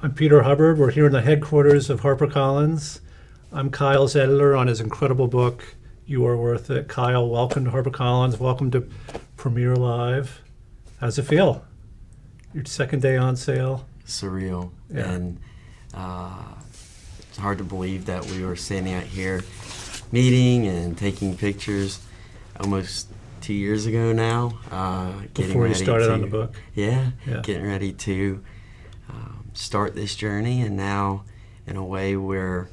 I'm Peter Hubbard. We're here in the headquarters of HarperCollins. I'm Kyle's editor on his incredible book, You Are Worth It. Kyle, welcome to HarperCollins. Welcome to Premiere Live. How's it feel? Your second day on sale? Surreal. Yeah. And it's hard to believe that we were standing out here meeting and taking pictures almost 2 years ago now. Before you started on the book? Yeah, getting ready to start this journey, and now in a way we're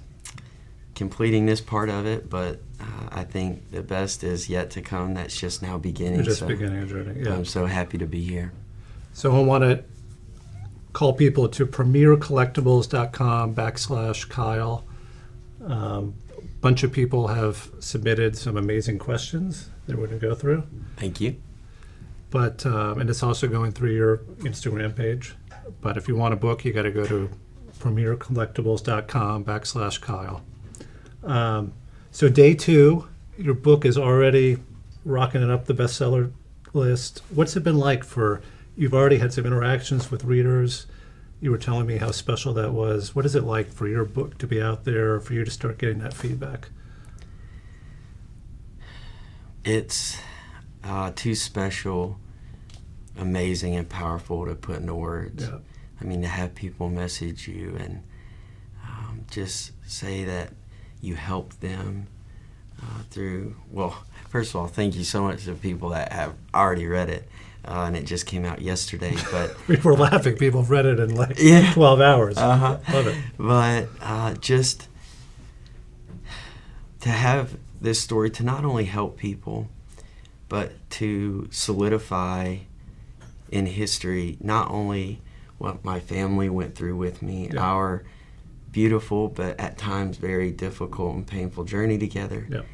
completing this part of it, but I think the best is yet to come. That's just now beginning. You're just beginning a journey, yeah. I'm so happy to be here. So I want to call people to premiercollectibles.com/Kyle. Bunch of people have submitted some amazing questions that we're going to go through. Thank you. But and it's also going through your Instagram page. But if you want a book, you got to go to premiercollectibles.com/Kyle. So day 2, your book is already rocking it up the bestseller list. What's it been like you've already had some interactions with readers. You were telling me how special that was. What is it like for your book to be out there, for you to start getting that feedback? It's too special, amazing, and powerful to put into words. Yeah. I mean, to have people message you and just say that you help them through, well, first of all, thank you so much to people that have already read it. And it just came out yesterday, but We were laughing. People have read it in 12 hours. Love it. But just to have this story to not only help people, but to solidify in history not only what my family went through with me, our beautiful but at times very difficult and painful journey together,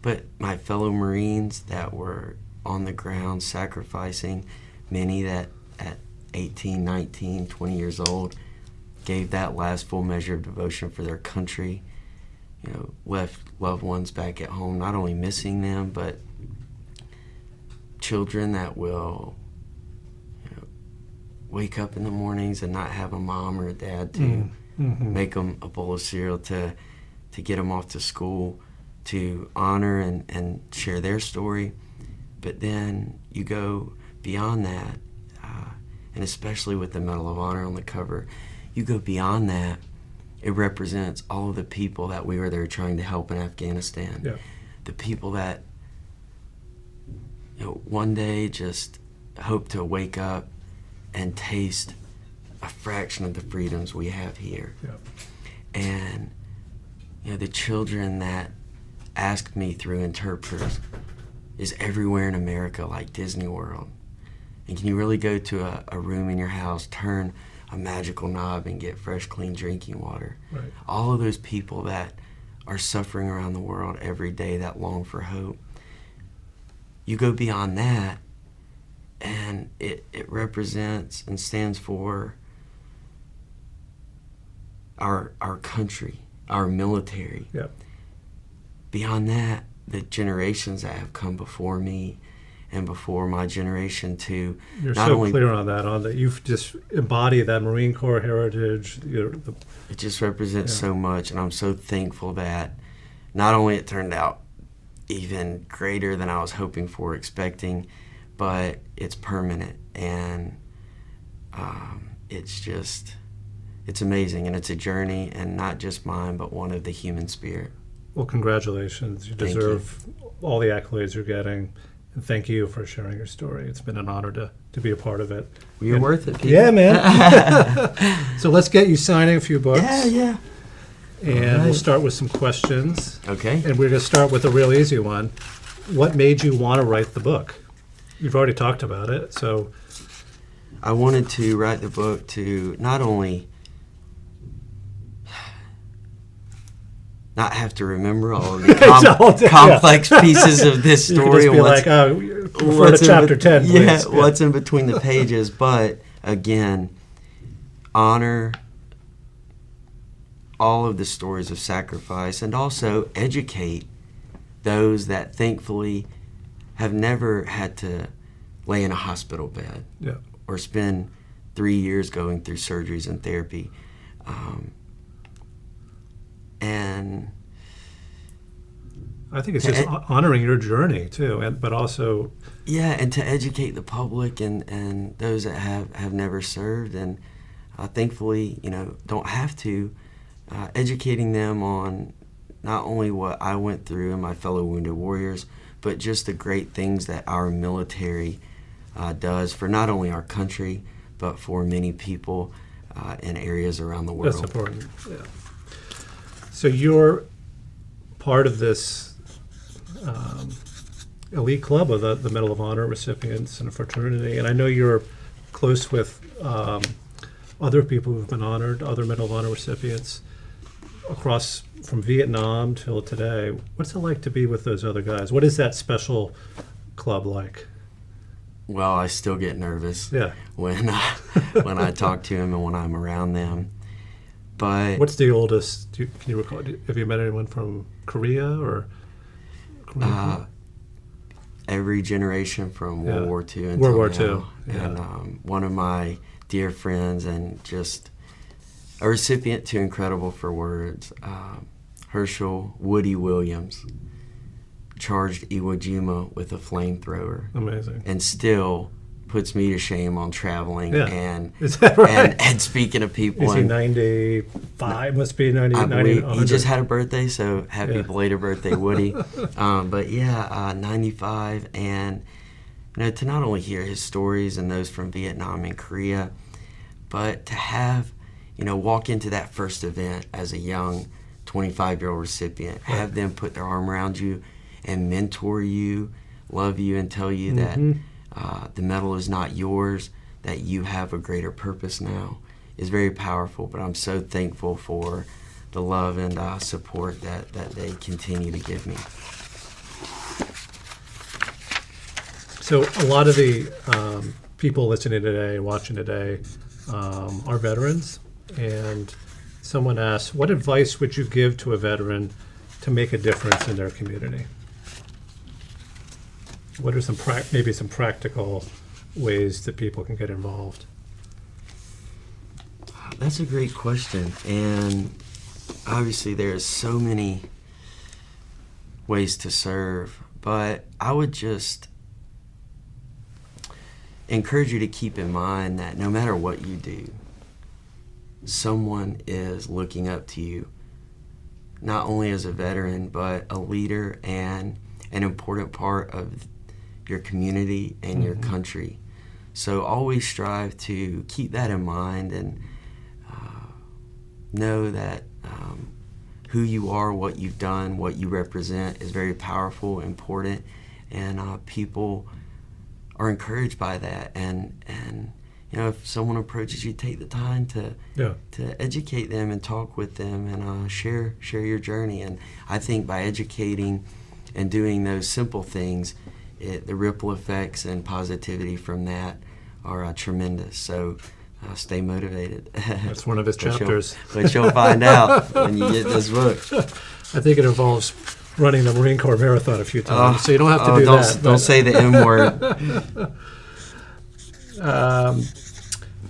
but my fellow Marines that were on the ground sacrificing, many that at 18, 19, 20 years old gave that last full measure of devotion for their country, left loved ones back at home, not only missing them, but children that will wake up in the mornings and not have a mom or a dad to make them a bowl of cereal to get them off to school, to honor and share their story. But then you go beyond that, and especially with the Medal of Honor on the cover, you go beyond that. It represents all of the people that we were there trying to help in Afghanistan. Yeah. The people that one day just hope to wake up and taste a fraction of the freedoms we have here. Yeah. And the children that ask me through interpreters, is everywhere in America like Disney World? And can you really go to a room in your house, turn a magical knob and get fresh, clean drinking water? Right. All of those people that are suffering around the world every day that long for hope. You go beyond that, and it represents and stands for our country, our military. Yeah. Beyond that, the generations that have come before me and before my generation to You're not so only clear on that, you've just embodied that Marine Corps heritage. it just represents so much, and I'm so thankful that not only it turned out even greater than I was hoping for, expecting, but it's permanent, and it's amazing, and it's a journey, and not just mine, but one of the human spirit. Well, congratulations. You deserve all the accolades you're getting. And thank you for sharing your story. It's been an honor to be a part of it. Well, you're worth it, Pete. Yeah, man. So let's get you signing a few books. Yeah. And we'll start with some questions. Okay. And we're going to start with a real easy one. What made you want to write the book? You've already talked about it, so. I wanted to write the book to not only not have to remember all of the complex pieces of this story. You could just be like, refer to chapter 10, please. Yeah, what's in between the pages, but again, honor all of the stories of sacrifice and also educate those that thankfully have never had to lay in a hospital bed or spend 3 years going through surgeries and therapy. And I think it's just honoring your journey too, but also and to educate the public and those that have never served, and thankfully, don't have to, educating them on not only what I went through and my fellow wounded warriors, but just the great things that our military does for not only our country, but for many people in areas around the world. That's important. Yeah. So you're part of this elite club of the Medal of Honor recipients and a fraternity, and I know you're close with other people who've been honored, other Medal of Honor recipients across from Vietnam till today. What's it like to be with those other guys? What is that special club like? Well, I still get nervous when I talk to them and when I'm around them. But what's the oldest? Can you recall? Have you met anyone from Korea or? Every generation from World War II until World War now. II. Yeah. And one of my dear friends and just a recipient too incredible for words, Herschel Woody Williams, charged Iwo Jima with a flamethrower. Amazing. And still puts me to shame on traveling and is that right? and speaking to people. Is he 95? Must be 90. He just had a birthday, so happy belated birthday, Woody. But 95, and to not only hear his stories and those from Vietnam and Korea, but to have walk into that first event as a young 25-year-old recipient, have them put their arm around you and mentor you, love you, and tell you that the medal is not yours, that you have a greater purpose now, is very powerful. But I'm so thankful for the love and support that they continue to give me. So a lot of the people listening today, watching today, are veterans. And someone asked, what advice would you give to a veteran to make a difference in their community? What are some maybe some practical ways that people can get involved? That's a great question, and obviously there's so many ways to serve, but I would just encourage you to keep in mind that no matter what you do, someone is looking up to you, not only as a veteran, but a leader and an important part of your community and your country. So always strive to keep that in mind and know that who you are, what you've done, what you represent is very powerful, important, and people are encouraged by that. And if someone approaches you, take the time to educate them and talk with them and share your journey. And I think by educating and doing those simple things, the ripple effects and positivity from that are tremendous. So stay motivated. That's one of his chapters. Which you'll find out when you get this book. I think it involves running the Marine Corps Marathon a few times, so you don't have to do that. Don't say the M word.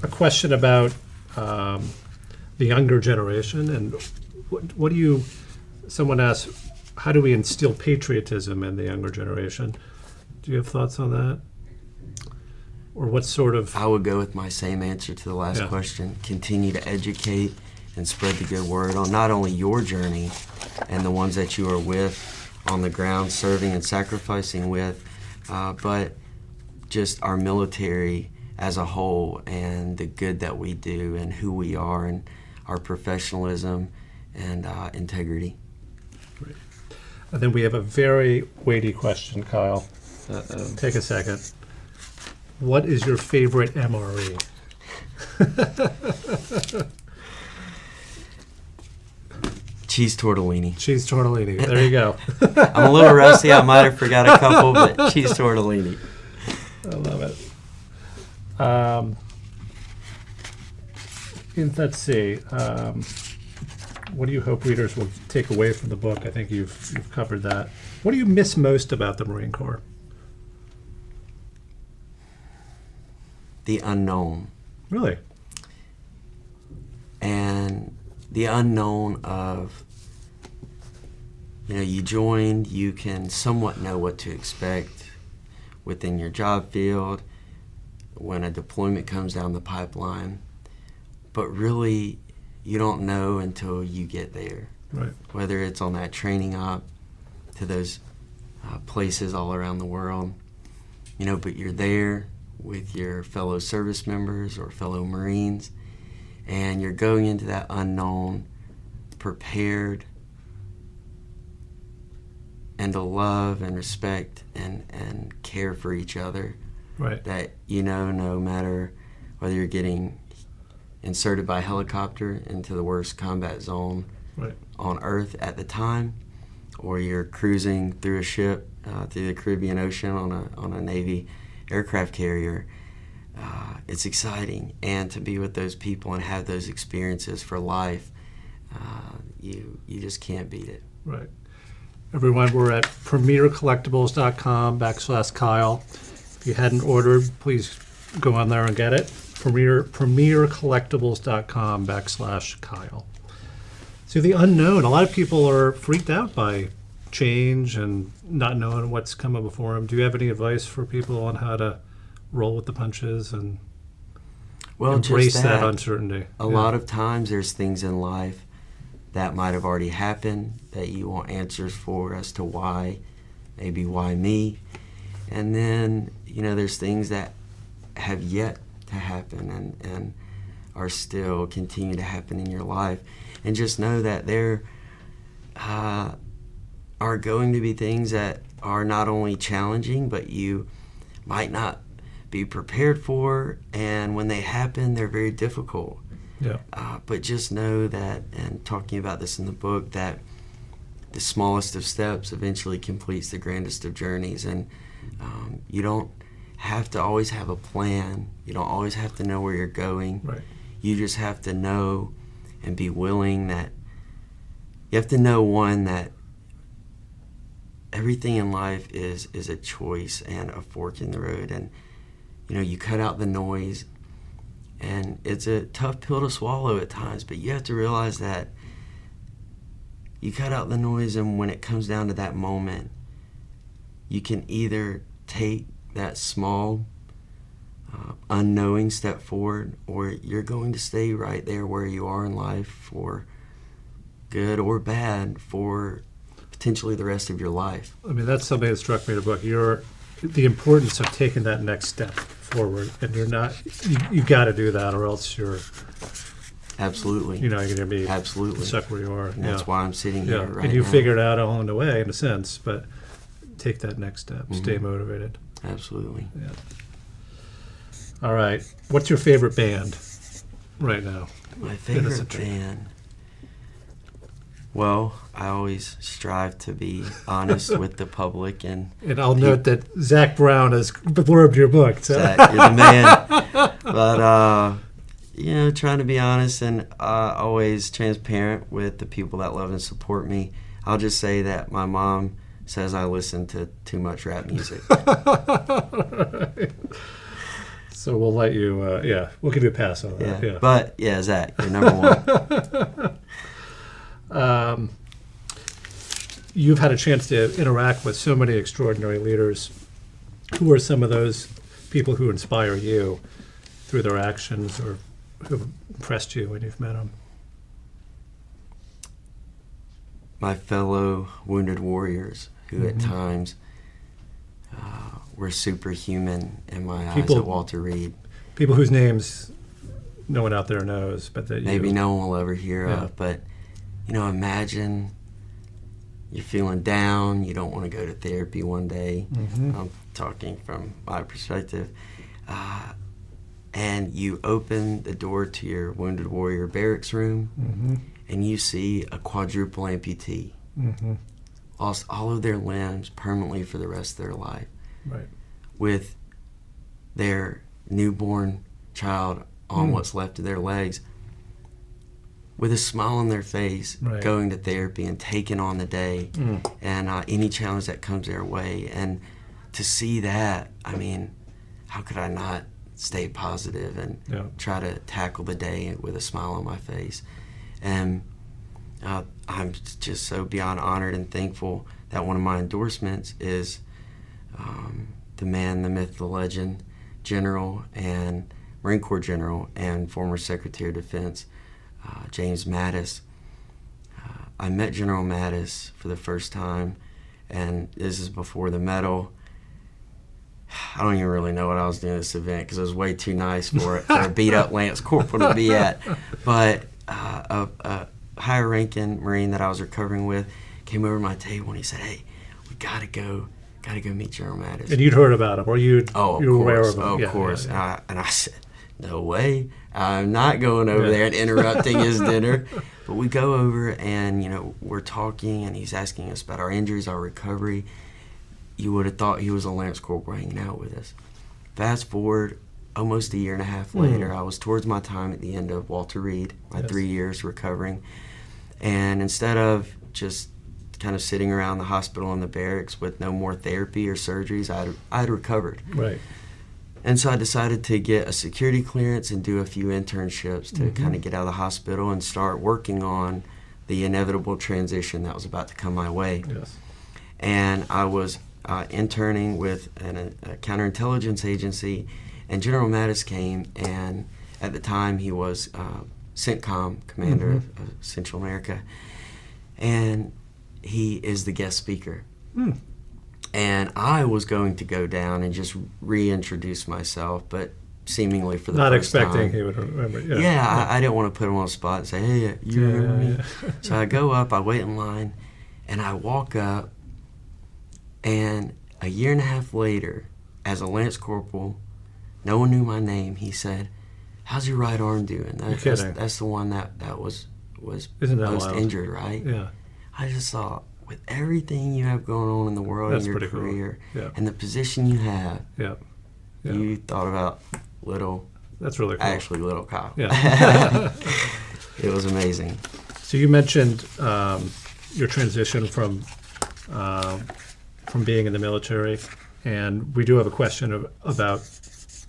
A question about the younger generation, and what do you? Someone asked, how do we instill patriotism in the younger generation? Do you have thoughts on that? Or what sort of... I would go with my same answer to the last question. Continue to educate and spread the good word on not only your journey and the ones that you are with on the ground, serving and sacrificing with, but just our military as a whole and the good that we do and who we are and our professionalism and integrity. Great. And then we have a very weighty question, Kyle. Take a second. What is your favorite MRE? Cheese tortellini. Cheese tortellini. There you go. I'm a little rusty. I might have forgot a couple, but cheese tortellini. I love it. Let's see. What do you hope readers will take away from the book? I think you've covered that. What do you miss most about the Marine Corps? The unknown. Really? And the unknown of, you joined, you can somewhat know what to expect within your job field when a deployment comes down the pipeline, but really you don't know until you get there. Right. Whether it's on that training op to those places all around the world, but you're there with your fellow service members or fellow Marines, and you're going into that unknown prepared and to love and respect and care for each other. Right. That no matter whether you're getting inserted by helicopter into the worst combat zone right. on Earth at the time, or you're cruising through a ship through the Caribbean Ocean on a Navy aircraft carrier, it's exciting. And to be with those people and have those experiences for life, you just can't beat it. Right. Everyone, we're at premiercollectibles.com/Kyle. If you hadn't ordered, please go on there and get it. premiercollectibles.com/Kyle. So the unknown, a lot of people are freaked out by change and not knowing what's coming before them. Do you have any advice for people on how to roll with the punches and embrace that uncertainty? A lot of times there's things in life that might have already happened that you want answers for as to why, maybe why me. And then, there's things that have yet to happen and are still continue to happen in your life. And just know that there are going to be things that are not only challenging, but you might not be prepared for. And when they happen, they're very difficult. Yeah. But just know that, and talking about this in the book, that the smallest of steps eventually completes the grandest of journeys. And you don't have to always have a plan. You don't always have to know where you're going. Right. You just have to know and be willing that you have to know, one, that everything in life is a choice and a fork in the road. And, you cut out the noise. And it's a tough pill to swallow at times, but you have to realize that you cut out the noise, and when it comes down to that moment, you can either take that small, unknowing step forward, or you're going to stay right there where you are in life for good or bad for potentially the rest of your life. I mean, that's something that struck me in the book. The importance of taking that next step forward, and you got to do that, or else you're absolutely, you're going to be absolutely stuck where you are. And that's why I'm sitting here right now. And you figured out along the way, in a sense, but take that next step. Stay motivated. Absolutely. Yeah. All right. What's your favorite band right now? My favorite band. Well, I always strive to be honest with the public, and I'll note that Zach Brown has blurbed your book. So. Zach, you're the man. But trying to be honest and always transparent with the people that love and support me. I'll just say that my mom says I listen to too much rap music. So we'll let you. We'll give you a pass on that. Yeah. But Zach, you're number one. You've had a chance to interact with so many extraordinary leaders. Who are some of those people who inspire you through their actions, or who impressed you when you've met them? My fellow wounded warriors who at times were superhuman in my eyes at Walter Reed. People whose names no one out there knows, but that maybe no one will ever hear of. But imagine you're feeling down, you don't want to go to therapy one day. I'm talking from my perspective. And you open the door to your Wounded Warrior barracks room, and you see a quadruple amputee. Lost all of their limbs permanently for the rest of their life. Right. With their newborn child on what's left of their legs, with a smile on their face, going to therapy and taking on the day and any challenge that comes their way. And to see that, I mean, how could I not stay positive and try to tackle the day with a smile on my face? And I'm just so beyond honored and thankful that one of my endorsements is the man, the myth, the legend, General and Marine Corps General and former Secretary of Defense, James Mattis. I met General Mattis for the first time, and this is before the medal. I don't even really know what I was doing at this event because it was way too nice for a beat-up Lance Corporal to be at. But a higher-ranking Marine that I was recovering with came over to my table and he said, "Hey, we gotta go meet General Mattis." And you'd heard about him, or you were aware of him? Of course. Yeah. And I said, "No way, I'm not going over there and interrupting his dinner." But we go over and, we're talking and he's asking us about our injuries, our recovery. You would have thought he was a Lance Corporal hanging out with us. Fast forward almost a year and a half later, I was towards my time at the end of Walter Reed, my 3 years recovering. And instead of just kind of sitting around the hospital and the barracks with no more therapy or surgeries, I had recovered. Right. And so I decided to get a security clearance and do a few internships to kind of get out of the hospital and start working on the inevitable transition that was about to come my way. Yes. And I was interning with a counterintelligence agency, and General Mattis came, and at the time he was CENTCOM, commander of Central America, and he is the guest speaker. And I was going to go down and just reintroduce myself, but seemingly for the not first expecting time. he would remember. I didn't want to put him on the spot and say, "Hey, you remember me?" So I go up, I wait in line, and I walk up, and a year and a half later, as a Lance Corporal, no one knew my name. He said, "How's your right arm doing?" That's the one that was Isn't that most wild? injured, right? Yeah. I just thought, with everything you have going on in the world, That's in your pretty cool. career, Yeah. and the position you have, Yeah. you thought about little, That's really cool. actually little Kyle. Yeah. It was amazing. So you mentioned your transition from being in the military, and we do have a question about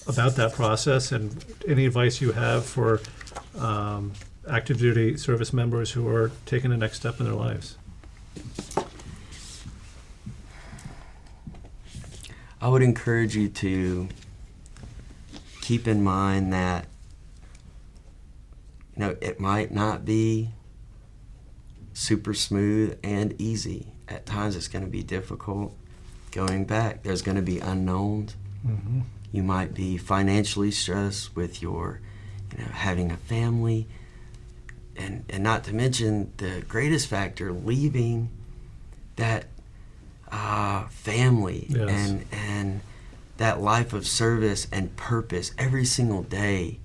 that process and any advice you have for active duty service members who are taking the next step in their lives. I would encourage you to keep in mind that it might not be super smooth and easy. At times it's going to be difficult. Going back, there's going to be unknowns. You might be financially stressed with your having a family, and not to mention the greatest factor, leaving that family and that life of service and purpose every single day,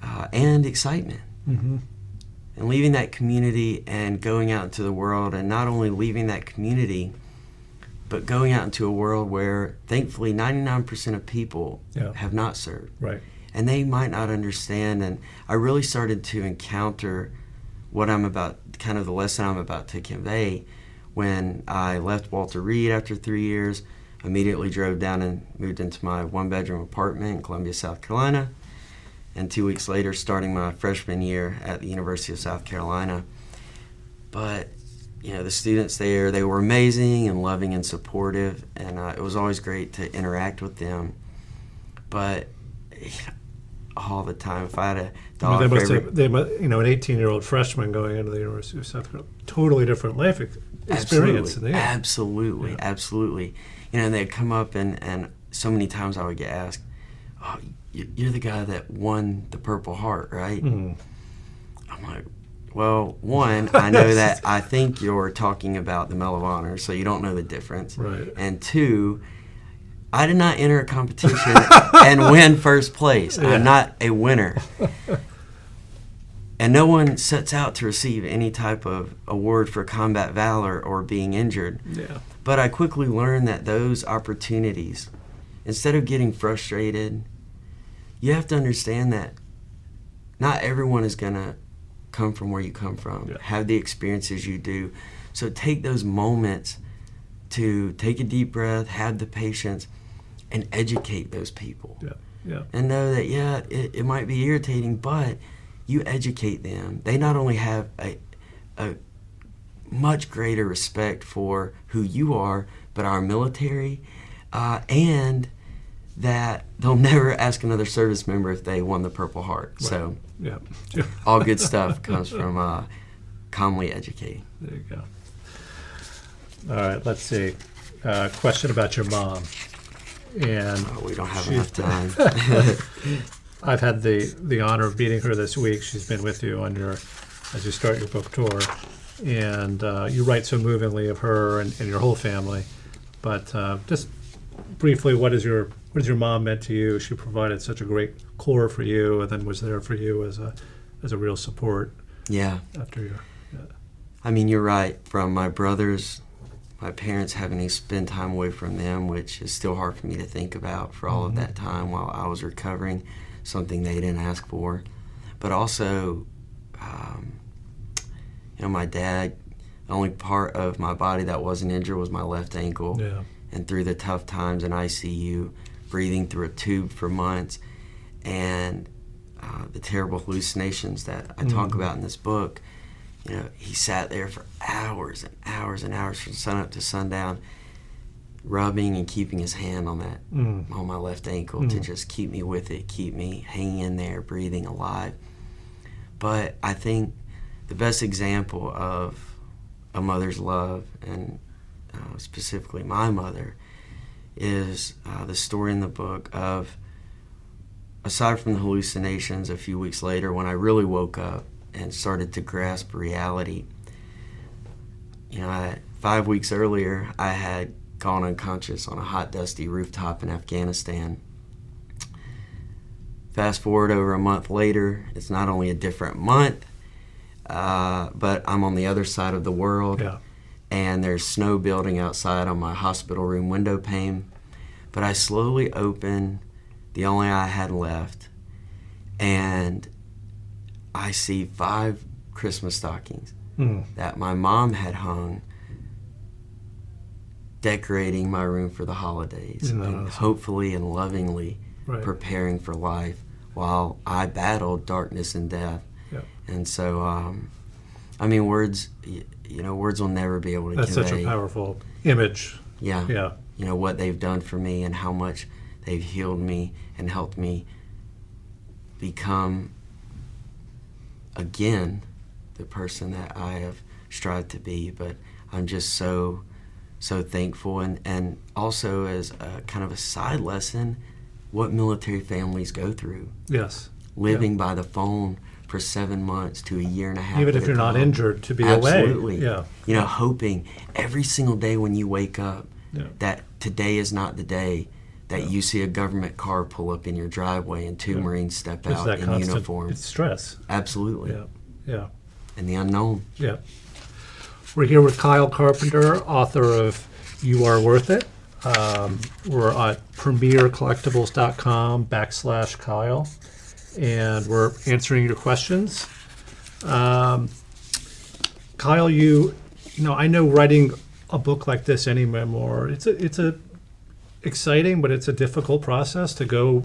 and excitement. And leaving that community and going out into the world, and not only leaving that community, but going out into a world where thankfully 99% of people have not served. Right. And they might not understand. And I really started to encounter what I'm about, kind of the lesson I'm about to convey, when I left Walter Reed after 3 years, immediately drove down and moved into my one-bedroom apartment in Columbia, South Carolina. And 2 weeks later, starting my freshman year at the University of South Carolina. But, the students there, they were amazing and loving and supportive, and it was always great to interact with them. But all the time, if I had a dog an 18-year-old freshman going into the University of South Carolina, totally different life experience. Absolutely. And they'd come up, and so many times I would get asked, "Oh, you're the guy that won the Purple Heart, right?" I'm like, well, one, I know that I think you're talking about the Medal of Honor, so you don't know the difference. Right. And two, I did not enter a competition and win first place. I'm not a winner. And no one sets out to receive any type of award for combat valor or being injured. Yeah. But I quickly learned that those opportunities, instead of getting frustrated, you have to understand that not everyone is going to come from where you come from, have the experiences you do. So take those moments to take a deep breath, have the patience, and educate those people. And know that, it might be irritating, but you educate them, they not only have a much greater respect for who you are, but our military, and that they'll never ask another service member if they won the Purple Heart. Right. So yeah. all good stuff comes from calmly educating. There you go. All right, let's see. Question about your mom. And we don't have enough time. I've had the honor of meeting her this week. She's been with you on as you start your book tour. And you write so movingly of her and your whole family. But just briefly, what has your mom meant to you? She provided such a great core for you, and then was there for you as a real support. Yeah. After your. Yeah. I mean, you're right. From my brothers, my parents, having to spend time away from them, which is still hard for me to think about for all of that time while I was recovering, something they didn't ask for. But also, my dad, the only part of my body that wasn't injured was my left ankle. Yeah. And through the tough times in ICU, breathing through a tube for months, and the terrible hallucinations that I talk about in this book, he sat there for hours and hours and hours from sunup to sundown, rubbing and keeping his hand on that on my left ankle to just keep me with it, keep me hanging in there, breathing, alive. But I think the best example of a mother's love, and specifically my mother, is the story in the book of, aside from the hallucinations a few weeks later when I really woke up and started to grasp reality. 5 weeks earlier, I had gone unconscious on a hot, dusty rooftop in Afghanistan. Fast forward over a month later, it's not only a different month, but I'm on the other side of the world, and there's snow building outside on my hospital room window pane. But I slowly open the only eye I had left, and I see 5 Christmas stockings that my mom had hung, decorating my room for the holidays, and hopefully and lovingly preparing for life while I battled darkness and death. Yep. And so, words will never be able to convey. That's such a powerful image. Yeah. Yeah. What they've done for me and how much they've healed me and helped me become, again, the person that I have strived to be. But I'm just so thankful. And also, as a kind of a side lesson, what military families go through. Yes. Living by the phone for 7 months to a year and a half. Even if you're not injured, to be Absolutely. away. Yeah. Hoping every single day when you wake up that today is not the day that you see a government car pull up in your driveway and 2 Marines step out in uniform. It's stress. Absolutely. Yeah. And the unknown. Yeah. We're here with Kyle Carpenter, author of You Are Worth It. We're at premiercollectibles.com/Kyle, and we're answering your questions. Kyle, I know writing a book like this, any memoir, it's a exciting, but it's a difficult process to go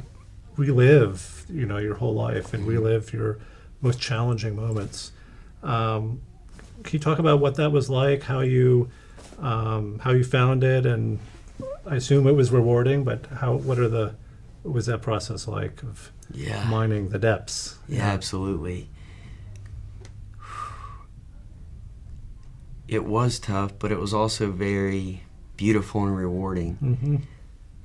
relive, your whole life and relive your most challenging moments. Can you talk about what that was like, how you found it, and I assume it was rewarding, but what was that process like of mining the depths? Yeah, absolutely. It was tough, but it was also very beautiful and rewarding.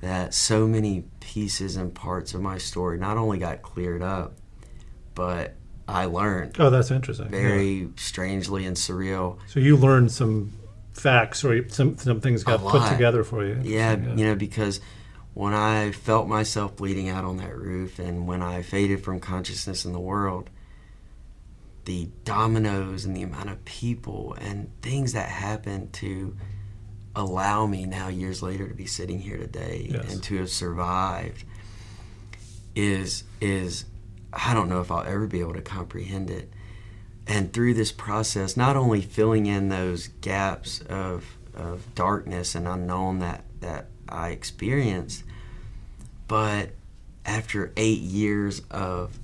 That so many pieces and parts of my story not only got cleared up, but I learned. Oh, that's interesting. Very strangely and surreal. So you learned some facts, or some things got put together for you. Yeah, because when I felt myself bleeding out on that roof, and when I faded from consciousness in the world, the dominoes and the amount of people and things that happened to allow me now years later to be sitting here today and to have survived is I don't know if I'll ever be able to comprehend it. And through this process, not only filling in those gaps of darkness and unknown that I experienced, but after 8 years of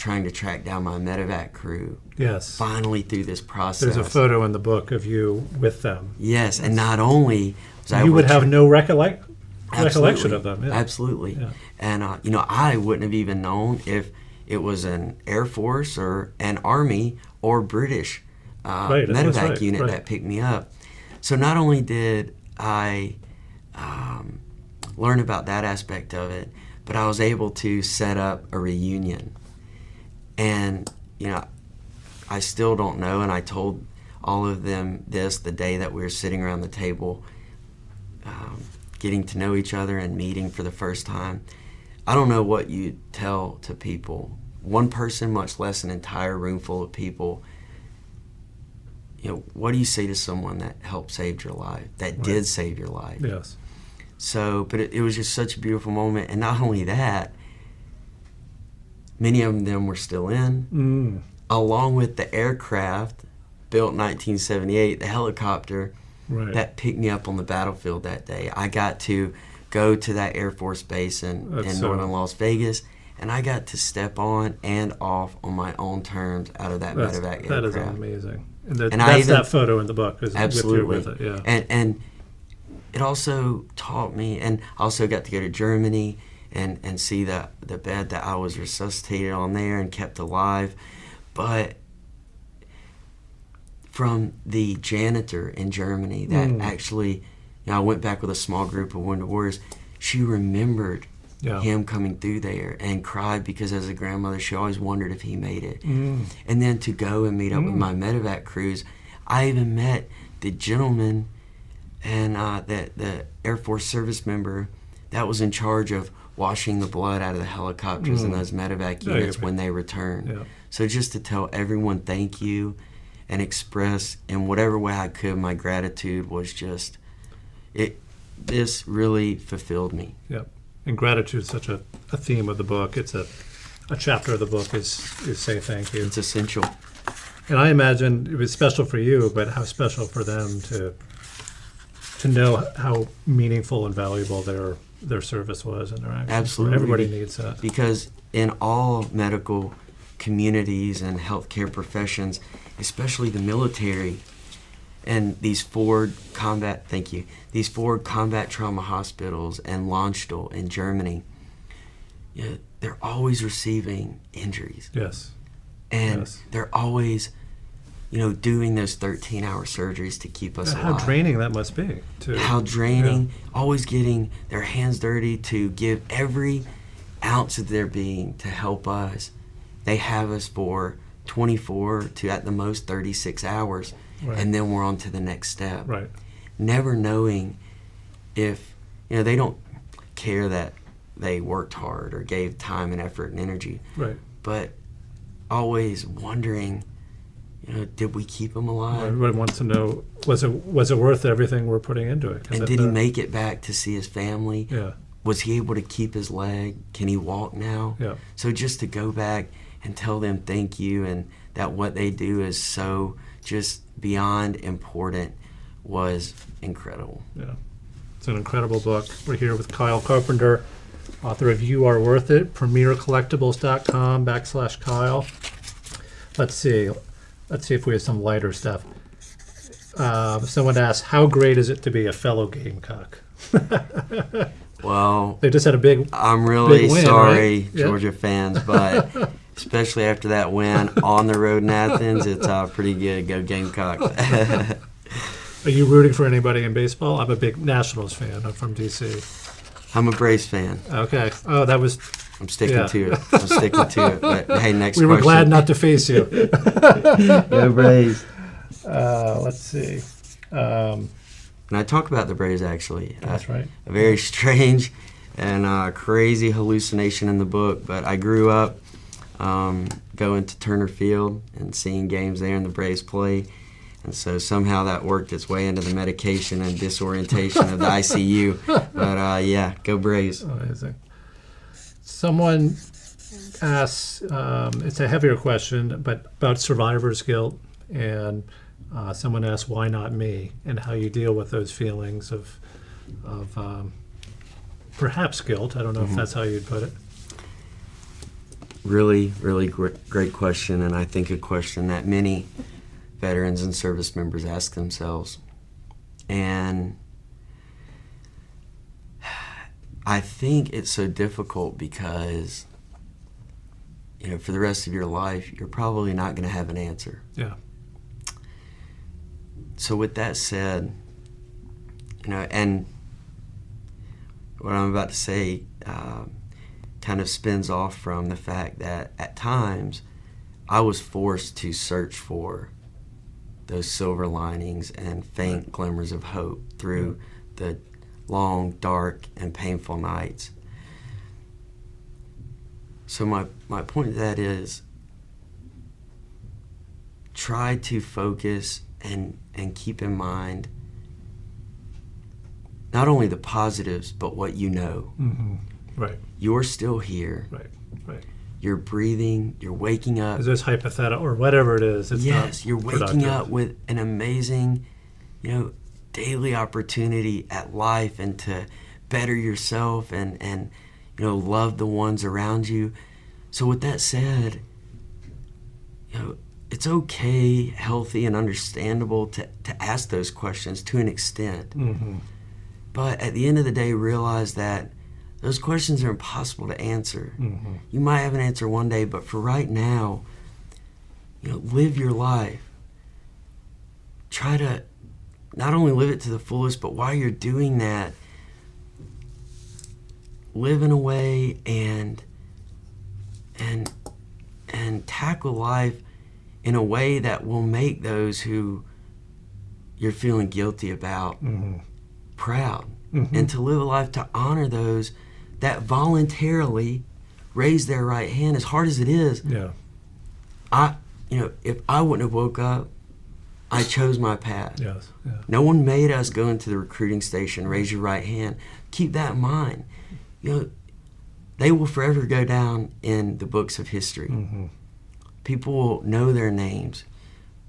trying to track down my medevac crew. Yes. Finally through this process. There's a photo in the book of you with them. Yes, and not only was I you would have no recollection Absolutely. of them. Yeah. Absolutely. Yeah. And, I wouldn't have even known if it was an Air Force or an Army or British medevac unit that picked me up. So not only did I learn about that aspect of it, but I was able to set up a reunion. And, I still don't know, and I told all of them this the day that we were sitting around the table, getting to know each other and meeting for the first time. I don't know what you tell to people. One person, much less an entire room full of people. What do you say to someone that helped save your life, that did save your life? Yes. So, but it was just such a beautiful moment. And not only that, many of them were still in, along with the aircraft built in 1978, the helicopter that picked me up on the battlefield that day. I got to go to that Air Force base in northern Las Vegas, and I got to step on and off on my own terms out of that medevac aircraft. That is amazing. And that's that photo in the book. Absolutely. With you with it, yeah. And it also taught me, and I also got to go to Germany and see the bed that I was resuscitated on there and kept alive. But from the janitor in Germany that actually, I went back with a small group of Wounded Warriors, she remembered him coming through there and cried because as a grandmother, she always wondered if he made it. And then to go and meet up with my medevac crews, I even met the gentleman and the Air Force service member that was in charge of washing the blood out of the helicopters and those medevac units when they returned. Yeah. So just to tell everyone thank you and express in whatever way I could my gratitude was just, this really fulfilled me. Yep. And gratitude is such a theme of the book. It's a chapter of the book is say thank you. It's essential. And I imagine it was special for you, but how special for them to know how meaningful and valuable their service was and their actions. Absolutely. Everybody needs that. Because in all medical communities and healthcare professions, especially the military and these forward combat trauma hospitals and Landstuhl in Germany, they're always receiving injuries. Yes. And they're always, doing those 13-hour surgeries to keep us alive. How draining that must be. How draining, always getting their hands dirty to give every ounce of their being to help us. They have us for 24 to at the most 36 hours, and then we're on to the next step. Right. Never knowing if, they don't care that they worked hard or gave time and effort and energy. Right. But always wondering, did we keep him alive? Everybody wants to know, was it worth everything we're putting into it? And did he make it back to see his family? Yeah. Was he able to keep his leg? Can he walk now? Yeah. So just to go back and tell them thank you and that what they do is so just beyond important was incredible. Yeah. It's an incredible book. We're here with Kyle Carpenter, author of You Are Worth It, premiercollectibles.com/Kyle. Let's see if we have some lighter stuff. Someone asked, how great is it to be a fellow Gamecock? Well, they just had a big I'm really big win, sorry, right? Georgia fans, but especially after that win on the road in Athens, it's pretty good. Go Gamecocks. Are you rooting for anybody in baseball? I'm a big Nationals fan. I'm from D.C. I'm a Braves fan. Okay. Oh, that was... I'm sticking to it. But hey, next question. We were glad not to face you. Go Braves. Let's see. And I talk about the Braves, actually. That's right. A very strange and crazy hallucination in the book, but I grew up going to Turner Field and seeing games there and the Braves play. And so somehow that worked its way into the medication and disorientation of the ICU. But yeah, go Braves. Amazing. Someone asks, it's a heavier question, but about survivor's guilt. And someone asks, why not me? And how you deal with those feelings of perhaps guilt. I don't know if that's how you'd put it. Really, really great question, and I think a question that many veterans and service members ask themselves. And I think it's so difficult because, for the rest of your life, you're probably not going to have an answer. Yeah. So with that said, and what I'm about to say kind of spins off from the fact that at times I was forced to search for those silver linings and faint glimmers of hope through the long, dark, and painful nights. So my point to that is try to focus and keep in mind not only the positives, but what you know. Mm-hmm. Right. You're still here. Right. You're breathing. You're waking up. Is this hypothetical or whatever it is? It's yes, you're waking productive. up with an amazing, daily opportunity at life and to better yourself and love the ones around you. So with that said, it's okay, healthy, and understandable to ask those questions to an extent. Mm-hmm. But at the end of the day, realize that those questions are impossible to answer. Mm-hmm. You might have an answer one day, but for right now, live your life. Try to not only live it to the fullest, but while you're doing that, live in a way and tackle life in a way that will make those who you're feeling guilty about proud. Mm-hmm. And to live a life to honor those that voluntarily raise their right hand, as hard as it is. Yeah. If I wouldn't have woke up, I chose my path. Yes. Yeah. No one made us go into the recruiting station, raise your right hand. Keep that in mind. They will forever go down in the books of history. Mm-hmm. People will know their names,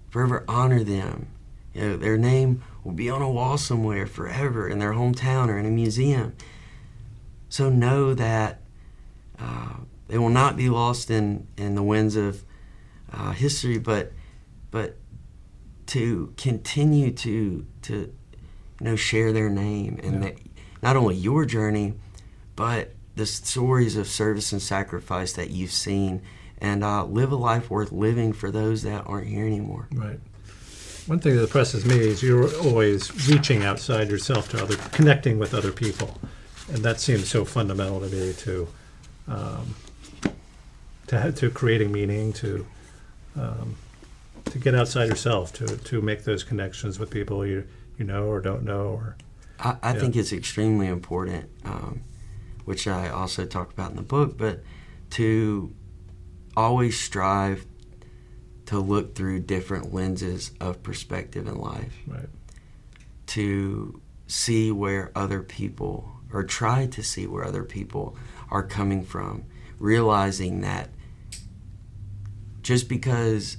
forever honor them. Their name will be on a wall somewhere forever in their hometown or in a museum. So know that they will not be lost in the winds of history, but to continue to share their name and not only your journey, but the stories of service and sacrifice that you've seen, and live a life worth living for those that aren't here anymore. Right. One thing that impresses me is you're always reaching outside yourself to connecting with other people, and that seems so fundamental to me to creating meaning, to get outside yourself, to make those connections with people you know or don't know. Or I think it's extremely important, which I also talk about in the book, but to always strive to look through different lenses of perspective in life. Right. To see where other people, or try to see where other people are coming from, realizing that just because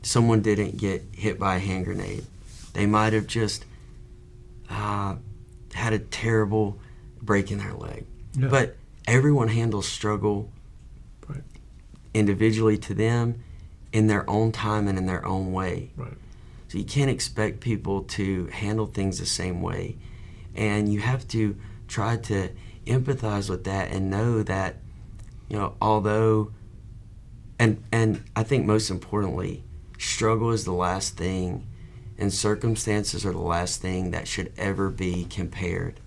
someone didn't get hit by a hand grenade, they might have just had a terrible break in their leg. Yeah. But everyone handles struggle individually to them, in their own time and in their own way. Right. So you can't expect people to handle things the same way. And you have to try to empathize with that and know that, although, and I think most importantly, struggle is the last thing and circumstances are the last thing that should ever be compared.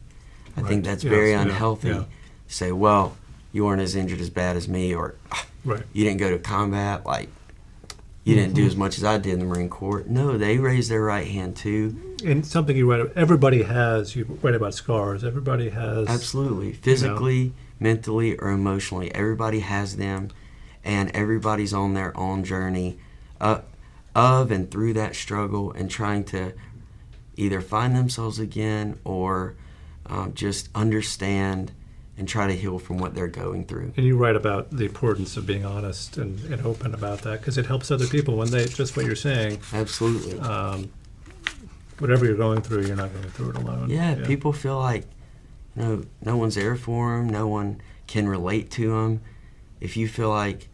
I think that's very unhealthy to say, well, you weren't as injured as bad as me, or you didn't go to combat, like you didn't do as much as I did in the Marine Corps. No, they raised their right hand too. And something you write about, everybody has, you write about scars, everybody has. Absolutely. Physically, mentally, or emotionally, everybody has them, and everybody's on their own journey of and through that struggle and trying to either find themselves again or just understand and try to heal from what they're going through. And you write about the importance of being honest and open about that, because it helps other people when they, just what you're saying. Absolutely. Whatever you're going through, you're not going through it alone. Yeah, people feel like no one's there for them, no one can relate to them. if you feel like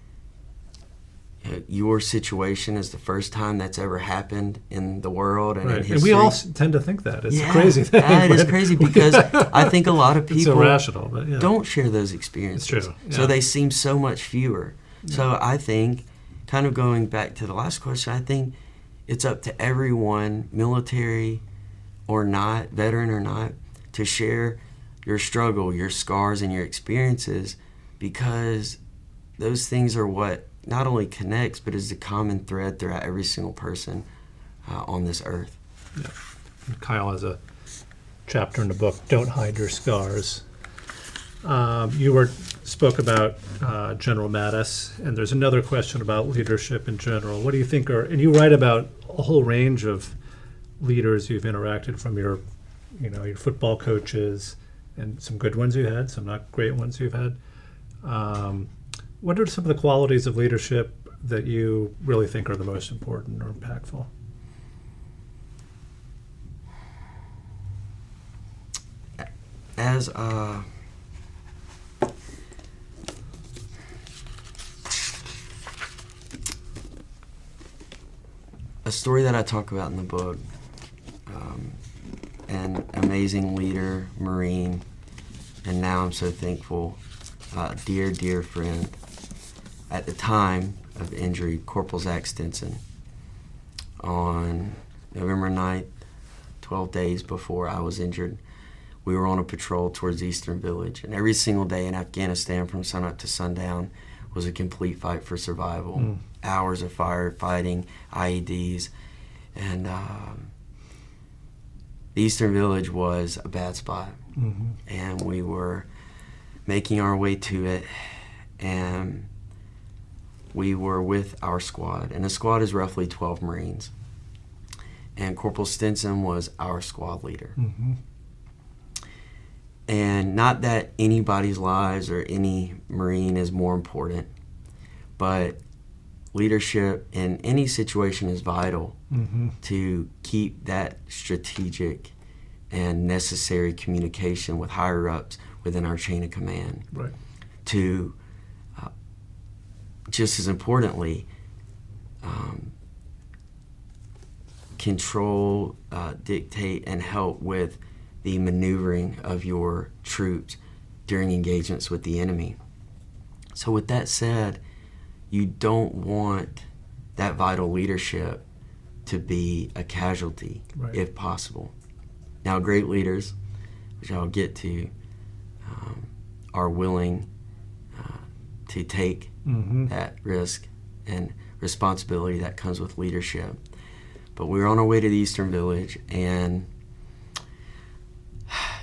your situation is the first time that's ever happened in the world and in history. And we all tend to think that. It's yeah, a crazy thing. That is crazy because I think a lot of people it's irrational, but yeah. don't share those experiences. It's true. Yeah. So they seem so much fewer. Yeah. So I think, kind of going back to the last question, I think it's up to everyone, military or not, veteran or not, to share your struggle, your scars, and your experiences, because those things are what not only connects, but is the common thread throughout every single person on this earth. Yeah. And Kyle has a chapter in the book, Don't Hide Your Scars. You spoke about General Mattis, and there's another question about leadership in general. What do you think and you write about a whole range of leaders you've interacted from your football coaches, and some good ones you had, some not great ones you've had. What are some of the qualities of leadership that you really think are the most important or impactful? As a story that I talk about in the book, an amazing leader, Marine, and now I'm so thankful, dear, dear friend, at the time of injury, Corporal Zach Stinson, on November 9th, 12 days before I was injured, we were on a patrol towards Eastern Village, and every single day in Afghanistan from sunup to sundown was a complete fight for survival. Hours of firefighting, IEDs, and the Eastern Village was a bad spot. And we were making our way to it, and we were with our squad, and the squad is roughly 12 Marines, and Corporal Stinson was our squad leader. And not that anybody's lives or any Marine is more important, but leadership in any situation is vital to keep that strategic and necessary communication with higher ups within our chain of command. Right. To just as importantly, control, dictate, and help with the maneuvering of your troops during engagements with the enemy. So with that said, you don't want that vital leadership to be a casualty, right, if possible. Now, great leaders, which I'll get to, are willing to take that risk and responsibility that comes with leadership. But we were on our way to the Eastern Village, and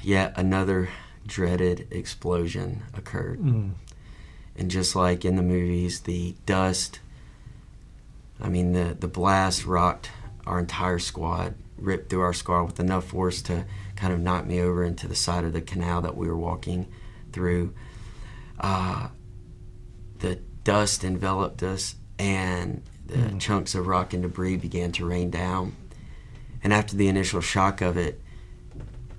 yet another dreaded explosion occurred. And just like in the movies, the dust, the blast rocked our entire squad, ripped through our squad with enough force to kind of knock me over into the side of the canal that we were walking through. The dust enveloped us, and the chunks of rock and debris began to rain down. And after the initial shock of it,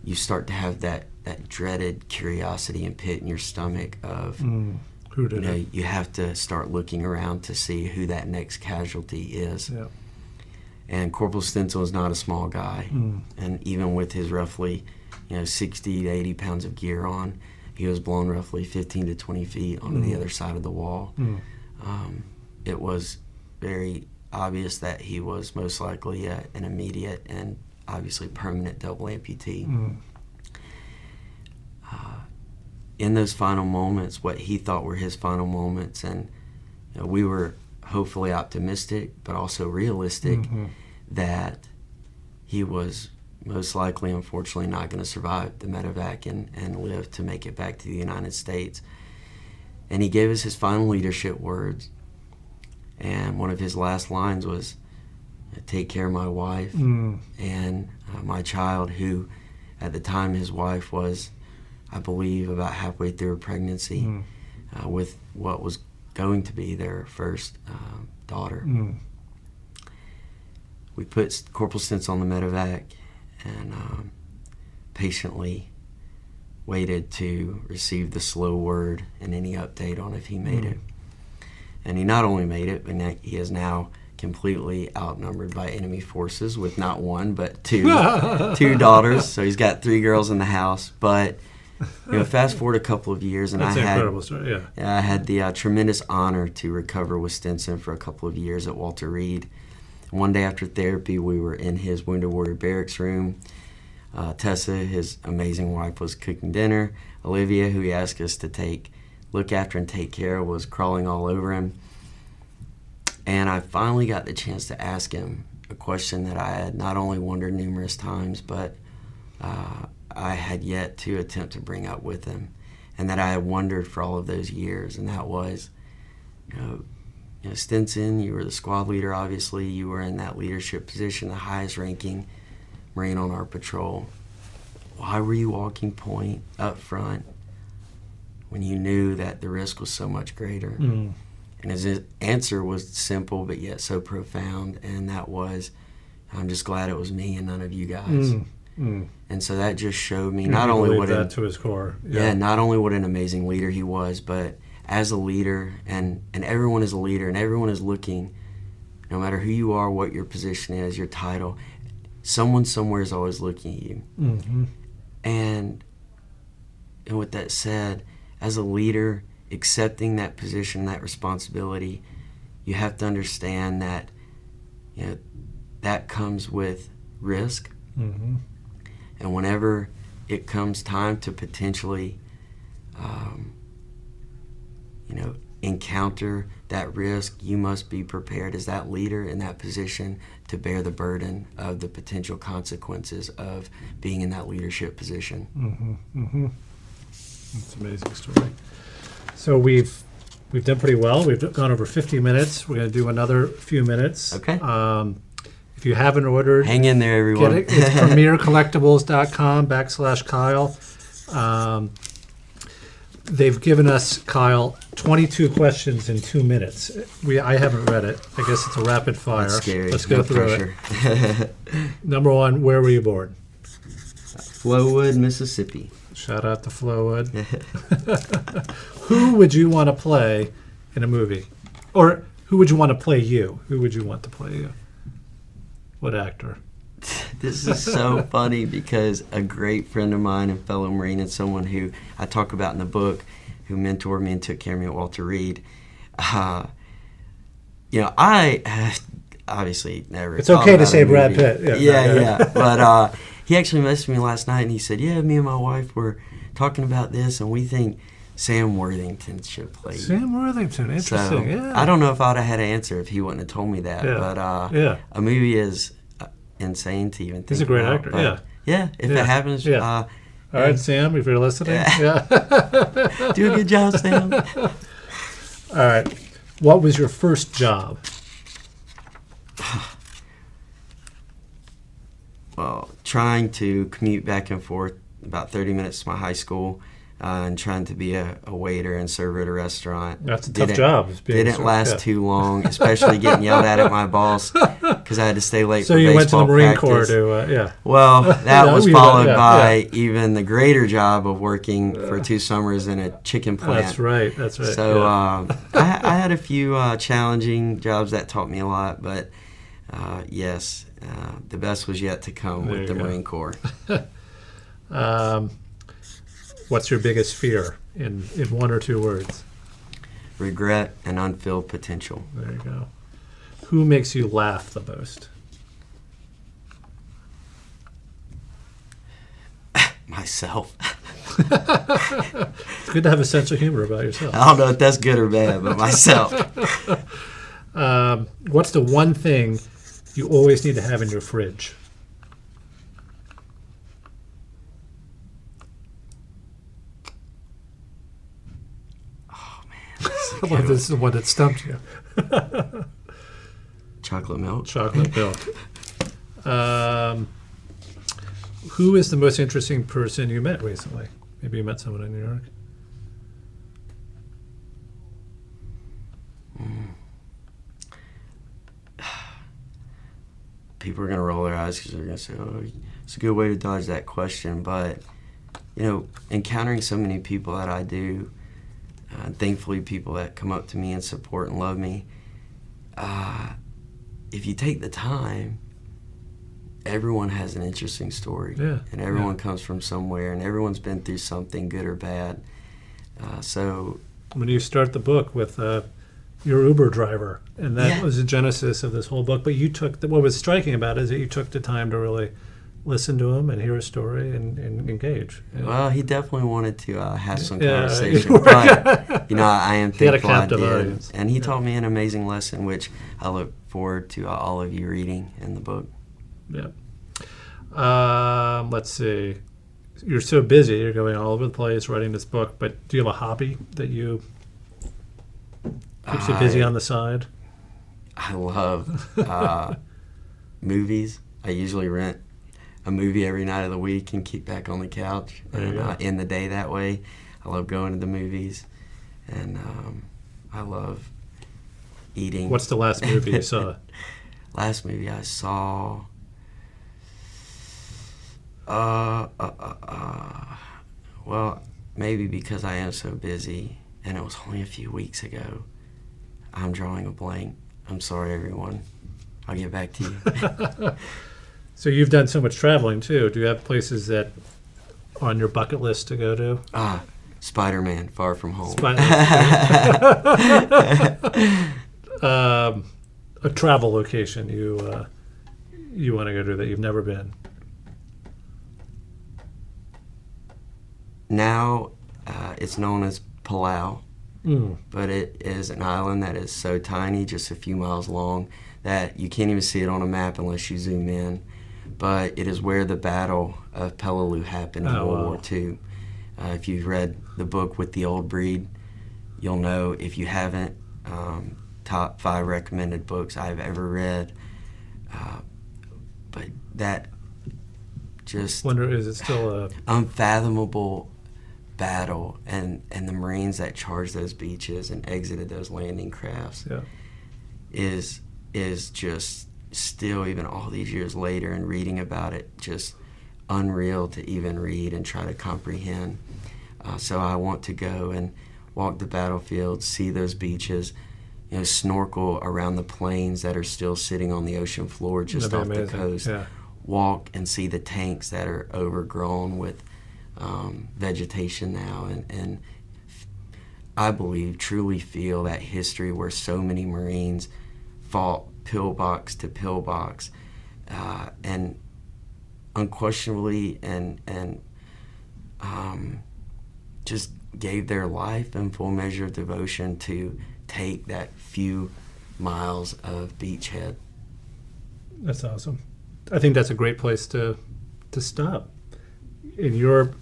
you start to have that dreaded curiosity and pit in your stomach of, who did it? You have to start looking around to see who that next casualty is. Yeah. And Corporal Stinson was not a small guy. And even with his roughly 60 to 80 pounds of gear on, he was blown roughly 15 to 20 feet onto the other side of the wall. It was very obvious that he was most likely an immediate and obviously permanent double amputee. In those final moments, what he thought were his final moments, and we were hopefully optimistic but also realistic that he was most likely, unfortunately, not going to survive the medevac and live to make it back to the United States. And he gave us his final leadership words, and one of his last lines was, "Take care of my wife and my child," who at the time his wife was, I believe, about halfway through her pregnancy with what was going to be their first daughter. We put Corporal Stinson on the medevac and patiently waited to receive the slow word and any update on if he made it. And he not only made it, but he is now completely outnumbered by enemy forces with not one, but two daughters. So he's got 3 girls in the house. But fast forward a couple of years, and That's an incredible story, yeah. I had the tremendous honor to recover with Stinson for a couple of years at Walter Reed. One day after therapy, we were in his Wounded Warrior Barracks room. Tessa, his amazing wife, was cooking dinner. Olivia, who he asked us to look after and take care of, was crawling all over him. And I finally got the chance to ask him a question that I had not only wondered numerous times, but I had yet to attempt to bring up with him, and that I had wondered for all of those years. And that was, Stinson, you were the squad leader, obviously. You were in that leadership position, the highest ranking Marine on our patrol. Why were you walking point up front when you knew that the risk was so much greater? Mm. And his answer was simple, but yet so profound, and that was, I'm just glad it was me and none of you guys. Mm. Mm. And so that just showed me not only to his core. Yeah, not only what an amazing leader he was, but as a leader, and everyone is a leader, and everyone is looking, no matter who you are, what your position is, your title, someone somewhere is always looking at you. Mm-hmm. And with that said, as a leader, accepting that position, that responsibility, you have to understand that that comes with risk. Mm-hmm. And whenever it comes time to potentially, encounter that risk, you must be prepared as that leader in that position to bear the burden of the potential consequences of being in that leadership position. Mm-hmm. Mm-hmm. That's an amazing story. So we've done pretty well. We've gone over 50 minutes. We're going to do another few minutes. Okay. If you haven't ordered, hang in there, everyone. Get it. It's premiercollectibles.com/Kyle. They've given us, Kyle, 22 questions in 2 minutes. I haven't read it. I guess it's a rapid fire. That's scary. Let's go through it. Number 1, where were you born? Flowood, Mississippi. Shout out to Flowood. Who would you want to play in a movie? Or who would you want to play you? Who would you want to play you? What actor? This is so funny because a great friend of mine and fellow Marine, and someone who I talk about in the book, who mentored me and took care of me at Walter Reed, I obviously never. It's okay to say Brad Pitt. Yeah. But he actually messaged me last night and he said, "Yeah, me and my wife were talking about this, and we think Sam Worthington should play." Sam Worthington, interesting. So, yeah. I don't know if I'd have had an answer if he wouldn't have told me that. Yeah. But a movie is insane to even think. He's a great about, actor. but if it happens. Yeah. All right, Sam, if you're listening. Yeah. Do a good job, Sam. All right. What was your first job? Well, trying to commute back and forth about 30 minutes to my high school, and trying to be a waiter and server at a restaurant. That's a tough job. Didn't last too long, especially getting yelled at my boss because I had to stay late for baseball practice. So you went to the Marine Corps to, Well, that was followed by even the greater job of working for 2 summers in a chicken plant. That's right. So I had a few challenging jobs that taught me a lot, but yes, the best was yet to come with the Marine Corps. What's your biggest fear in 1 or 2 words? Regret and unfilled potential. There you go. Who makes you laugh the most? Myself. It's good to have a sense of humor about yourself. I don't know if that's good or bad, but myself. What's the one thing you always need to have in your fridge? Well, this is the one that stumped you. Chocolate milk. Chocolate milk. Who is the most interesting person you met recently? Maybe you met someone in New York. People are going to roll their eyes because they're going to say, "Oh, it's a good way to dodge that question." But, encountering so many people that I do, thankfully people that come up to me and support and love me. If you take the time, everyone has an interesting story, and everyone comes from somewhere, and everyone's been through something, good or bad. So when you start the book with your Uber driver, and that was the genesis of this whole book, but you took what was striking about it is that you took the time to really listen to him and hear his story and engage. Well, he definitely wanted to have some conversation, but I am thankful I did. Audience. And he taught me an amazing lesson, which I look forward to all of you reading in the book. Yeah. Let's see. You're so busy. You're going all over the place writing this book, but do you have a hobby that keeps you busy on the side? I love movies. I usually rent a movie every night of the week and keep back on the couch and end the day that way. I love going to the movies, and I love eating. What's the last movie you saw? Last movie I saw, well, maybe because I am so busy, and it was only a few weeks ago, I'm drawing a blank. I'm sorry, everyone. I'll get back to you. So you've done so much traveling, too. Do you have places that are on your bucket list to go to? Spider-Man, Far From Home. A travel location you want to go to that you've never been? Now it's known as Palau, but it is an island that is so tiny, just a few miles long, that you can't even see it on a map unless you zoom in. But it is where the Battle of Peleliu happened in World War II. If you've read the book With the Old Breed, you'll know. If you haven't, top 5 recommended books I've ever read. But that just is it still a unfathomable battle, and the Marines that charged those beaches and exited those landing crafts is just still, even all these years later, and reading about it, just unreal to even read and try to comprehend. So I want to go and walk the battlefield, see those beaches, snorkel around the planes that are still sitting on the ocean floor just off the coast, walk and see the tanks that are overgrown with vegetation now, and I believe, truly feel that history where so many Marines fought pillbox to pillbox, and unquestionably and just gave their life in full measure of devotion to take that few miles of beachhead. That's awesome. I think that's a great place to stop. In your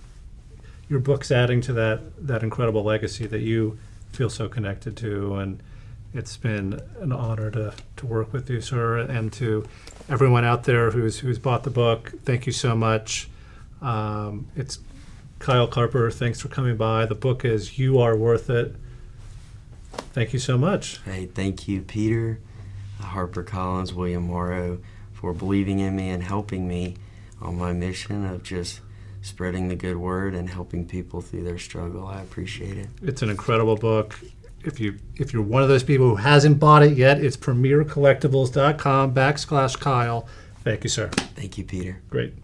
book's adding to that incredible legacy that you feel so connected to, and it's been an honor to work with you, sir, and to everyone out there who's bought the book. Thank you so much. It's Kyle Carpenter. Thanks for coming by. The book is You Are Worth It. Thank you so much. Hey, thank you, Peter, HarperCollins, William Morrow, for believing in me and helping me on my mission of just spreading the good word and helping people through their struggle. I appreciate it. It's an incredible book. If you're one of those people who hasn't bought it yet, it's premiercollectibles.com/Kyle. Thank you, sir. Thank you, Peter. Great.